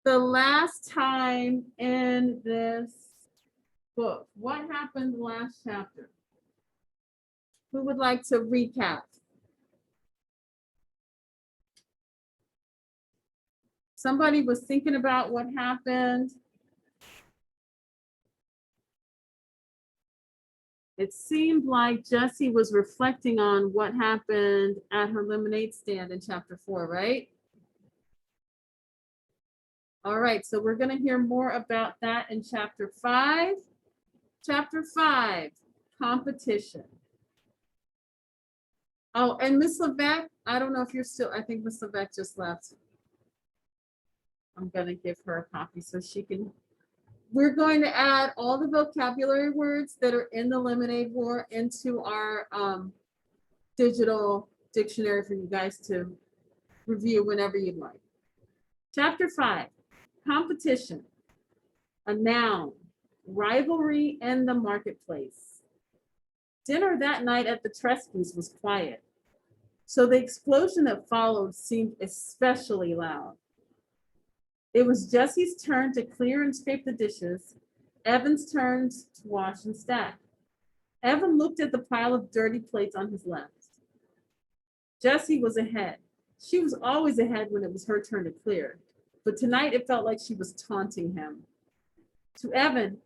the last time in this book? What happened last chapter? Who would like to recap? Somebody was thinking about what happened. It seemed like Jessie was reflecting on what happened at her lemonade stand in chapter 4, right? All right, so we're going to hear more about that in chapter 5. Chapter 5, competition. Oh, and Miss Levesque, I don't know if you're still, I think Miss Levesque just left. I'm going to give her a copy so she can. We're going to add all the vocabulary words that are in the Lemonade War into our digital dictionary for you guys to review whenever you'd like. Chapter 5, competition. A noun, rivalry in the marketplace. Dinner that night at the Tresky's was quiet, so the explosion that followed seemed especially loud. It was Jessie's turn to clear and scrape the dishes, Evan's turn to wash and stack. Evan looked at the pile of dirty plates on his left. Jessie was ahead. She was always ahead when it was her turn to clear, but tonight it felt like she was taunting him. To Evan,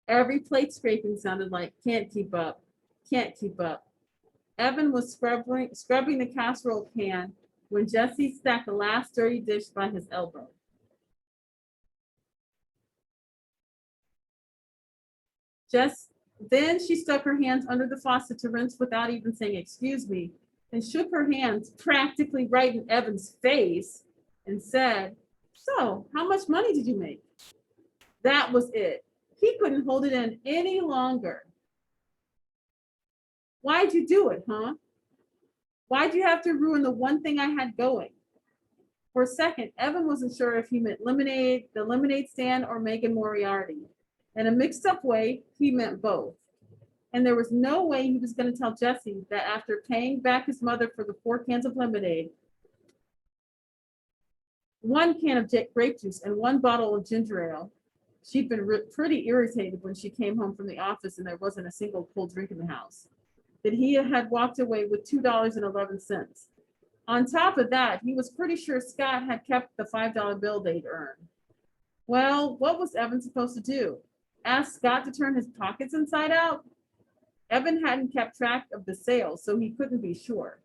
every plate scraping sounded like, can't keep up, can't keep up. Evan was scrubbing the casserole can when Jessie stacked the last dirty dish by his elbow. Then she stuck her hands under the faucet to rinse without even saying, excuse me, and shook her hands practically right in Evan's face and said, so, how much money did you make? That was it. He couldn't hold it in any longer. Why'd you do it, huh? Why'd you have to ruin the one thing I had going? For a second, Evan wasn't sure if he meant lemonade, the lemonade stand, or Megan Moriarty. In a mixed up way, he meant both. And there was no way he was going to tell Jessie that after paying back his mother for the 4 cans of lemonade, 1 can of grape juice, and 1 bottle of ginger ale, she'd been pretty irritated when she came home from the office and there wasn't a single cold drink in the house, that he had walked away with $2.11. On top of that, he was pretty sure Scott had kept the $5 bill they'd earned. Well, what was Evan supposed to do? Ask Scott to turn his pockets inside out? Evan hadn't kept track of the sales, so he couldn't be sure.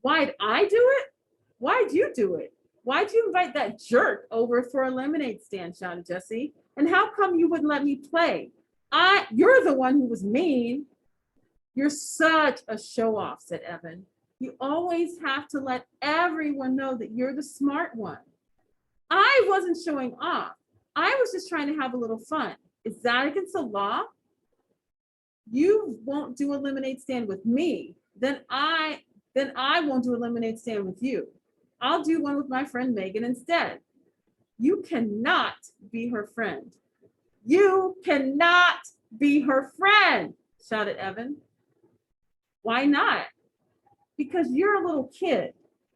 Why'd I do it? Why'd you do it? Why'd you invite that jerk over for a lemonade stand, shouted Jessie. And how come you wouldn't let me play? You're the one who was mean. You're such a show-off, said Evan. You always have to let everyone know that you're the smart one. I wasn't showing off. I was just trying to have a little fun. Is that against the law? You won't do a lemonade stand with me. Then I won't do a lemonade stand with you. I'll do one with my friend Megan instead. You cannot be her friend. You cannot be her friend, shouted Evan. Why not? Because you're a little kid.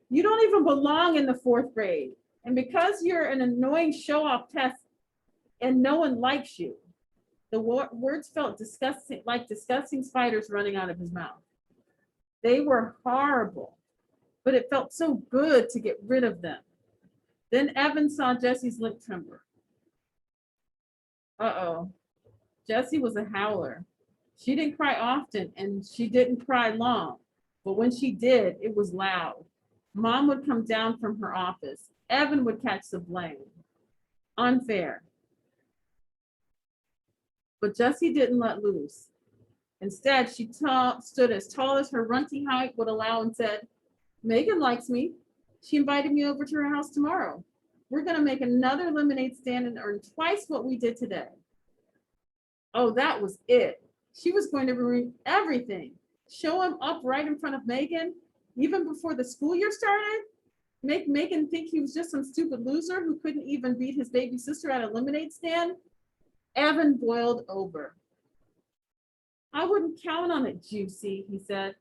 You don't even belong in the 4th grade. And because you're an annoying show-off pest and no one likes you. The words felt disgusting, like disgusting spiders running out of his mouth. They were horrible, but it felt so good to get rid of them. Then Evan saw Jessie's lip tremble. Uh-oh. Jessie was a howler. She didn't cry often, and she didn't cry long. But when she did, it was loud. Mom would come down from her office. Evan would catch the blame. Unfair. But Jessie didn't let loose. Instead, she stood as tall as her runty height would allow and said, Megan likes me. She invited me over to her house tomorrow. We're going to make another lemonade stand and earn twice what we did today. Oh, that was it. She was going to ruin everything. Show him up right in front of Megan, even before the school year started. Make Megan think he was just some stupid loser who couldn't even beat his baby sister at a lemonade stand. Evan boiled over. I wouldn't count on it, Juicy, he said.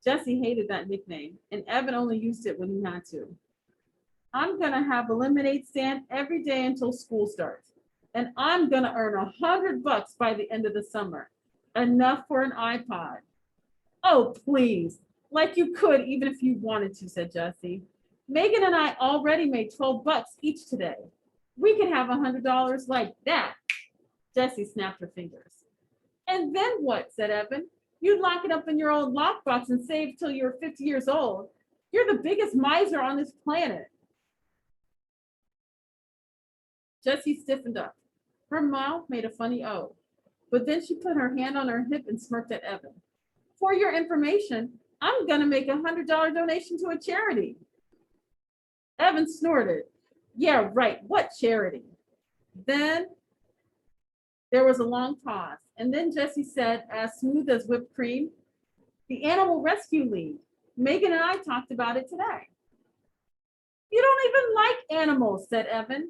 Jessie hated that nickname, and Evan only used it when he had to. I'm gonna have a lemonade stand every day until school starts. And I'm gonna earn $100 by the end of the summer. Enough for an iPod. Oh, please. Like you could even if you wanted to, said Jessie. Megan and I already made $12 each today. We could have $100 like that. Jessie snapped her fingers. And then what, said Evan. You'd lock it up in your old lockbox and save till you're 50 years old. You're the biggest miser on this planet. Jessie stiffened up. Her mouth made a funny O, but then she put her hand on her hip and smirked at Evan. For your information, I'm going to make a $100 donation to a charity. Evan snorted. Yeah, right. What charity? Then there was a long pause, and then Jessie said, as smooth as whipped cream, the Animal Rescue League. Megan and I talked about it today. You don't even like animals, said Evan.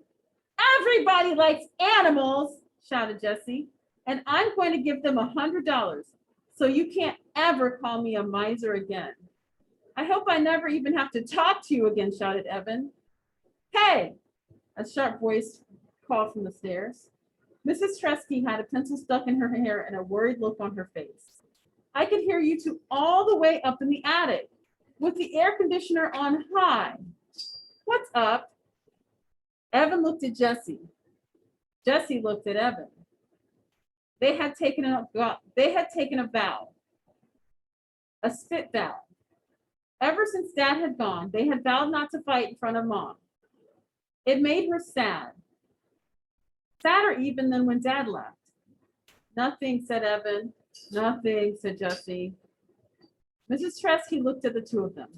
Everybody likes animals, shouted Jessie, and I'm going to give them $100, so you can't ever call me a miser again. I hope I never even have to talk to you again, shouted Evan. Hey, a sharp voice called from the stairs. Mrs. Tresky had a pencil stuck in her hair and a worried look on her face. I could hear you two all the way up in the attic, with the air conditioner on high. What's up? Evan looked at Jessie. Jessie looked at Evan. They had taken a vow, a spit vow. Ever since Dad had gone, they had vowed not to fight in front of Mom. It made her sad. Sadder even than when Dad left. Nothing, said Evan. Nothing, said Jessie. Mrs. Tresky looked at the two of them.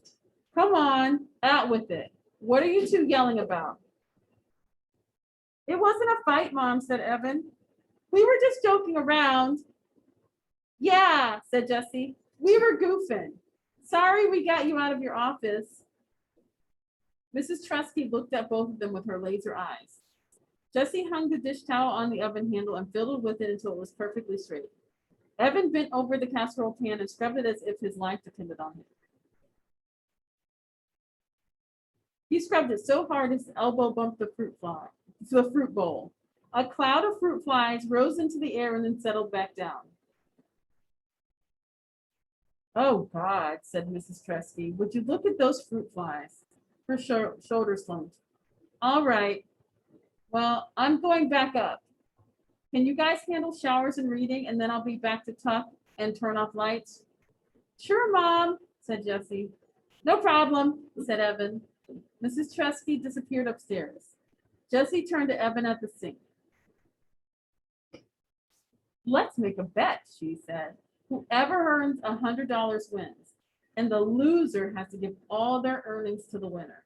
Come on, out with it. What are you two yelling about? It wasn't a fight, Mom, said Evan. We were just joking around. Yeah, said Jessie. We were goofing. Sorry we got you out of your office. Mrs. Tresky looked at both of them with her laser eyes. Jessie hung the dish towel on the oven handle and fiddled with it until it was perfectly straight. Evan bent over the casserole pan and scrubbed it as if his life depended on it. He scrubbed it so hard his elbow bumped the fruit bowl. A cloud of fruit flies rose into the air and then settled back down. Oh, God, said Mrs. Tresky. Would you look at those fruit flies? Her shoulders slumped. All right. Well, I'm going back up. Can you guys handle showers and reading, and then I'll be back to tuck and turn off lights? Sure, Mom, said Jessie. No problem, said Evan. Mrs. Tresky disappeared upstairs. Jessie turned to Evan at the sink. Let's make a bet, she said. Whoever earns $100 wins, and the loser has to give all their earnings to the winner.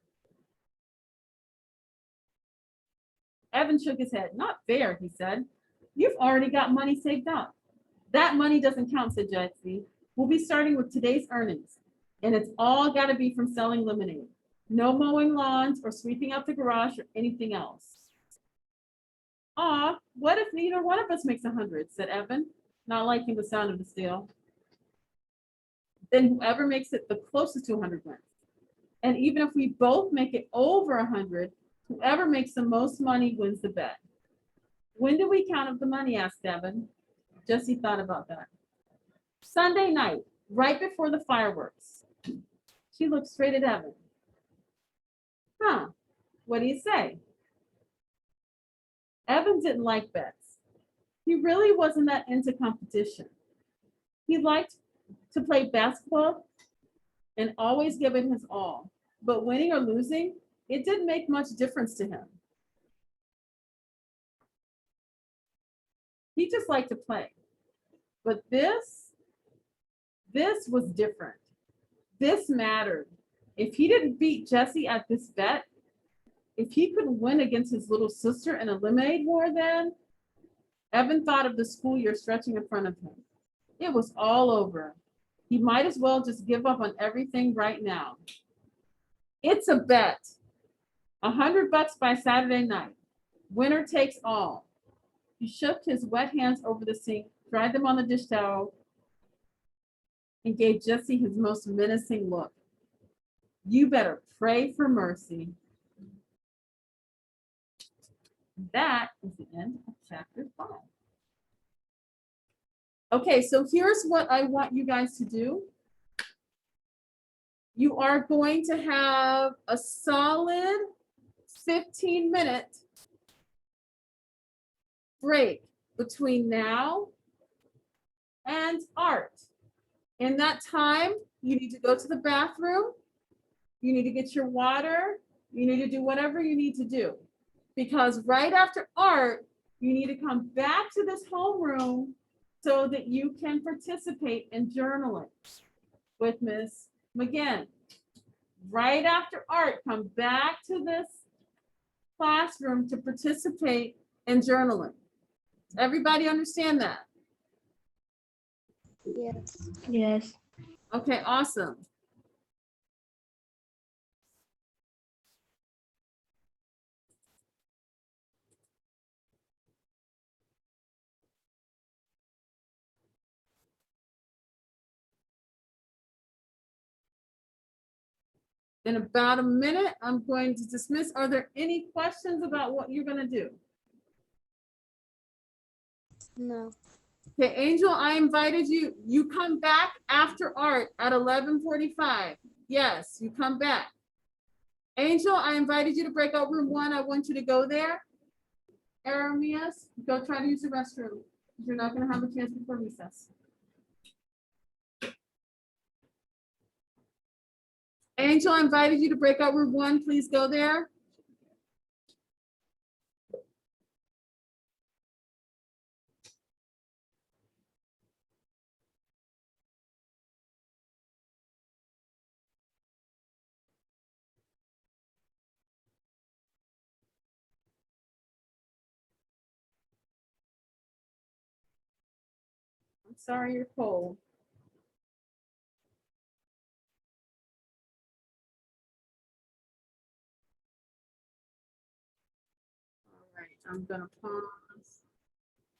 Evan shook his head. Not fair, he said. You've already got money saved up. That money doesn't count, said Jessie. We'll be starting with today's earnings, and it's all got to be from selling lemonade. No mowing lawns or sweeping out the garage or anything else. Aw, what if neither one of us makes 100, said Evan, not liking the sound of the steel. Then whoever makes it the closest to 100 wins. And even if we both make it over 100, whoever makes the most money wins the bet. When do we count up the money, asked Evan. Jessie thought about that. Sunday night, right before the fireworks. She looked straight at Evan. Huh, what do you say? Evan didn't like bets. He really wasn't that into competition. He liked to play basketball and always give it his all. But winning or losing, it didn't make much difference to him. He just liked to play. But this was different. This mattered. If he didn't beat Jessie at this bet, if he could win against his little sister in a lemonade war then, Evan thought of the school year stretching in front of him. It was all over. He might as well just give up on everything right now. It's a bet. $100 by Saturday night. Winner takes all. He shook his wet hands over the sink, dried them on the dish towel, and gave Jessie his most menacing look. You better pray for mercy. That is the end of chapter 5. Okay, so here's what I want you guys to do. You are going to have a solid 15-minute break between now and art. In that time, you need to go to the bathroom, you need to get your water, you need to do whatever you need to do. Because right after art, you need to come back to this homeroom so that you can participate in journaling with Ms. McGinn. Right after art, come back to this classroom to participate in journaling. Everybody understand that? Yes. Yes. Okay, awesome. In about a minute, I'm going to dismiss. Are there any questions about what you're going to do? No. Okay, Angel, I invited you. You come back after art at 11:45. Yes, you come back. Angel, I invited you to break out room 1. I want you to go there. Arameas, go try to use the restroom. You're not going to have a chance before recess. Angel, I invited you to break out room 1. Please go there. I'm sorry you're cold. All right, I'm going to pause.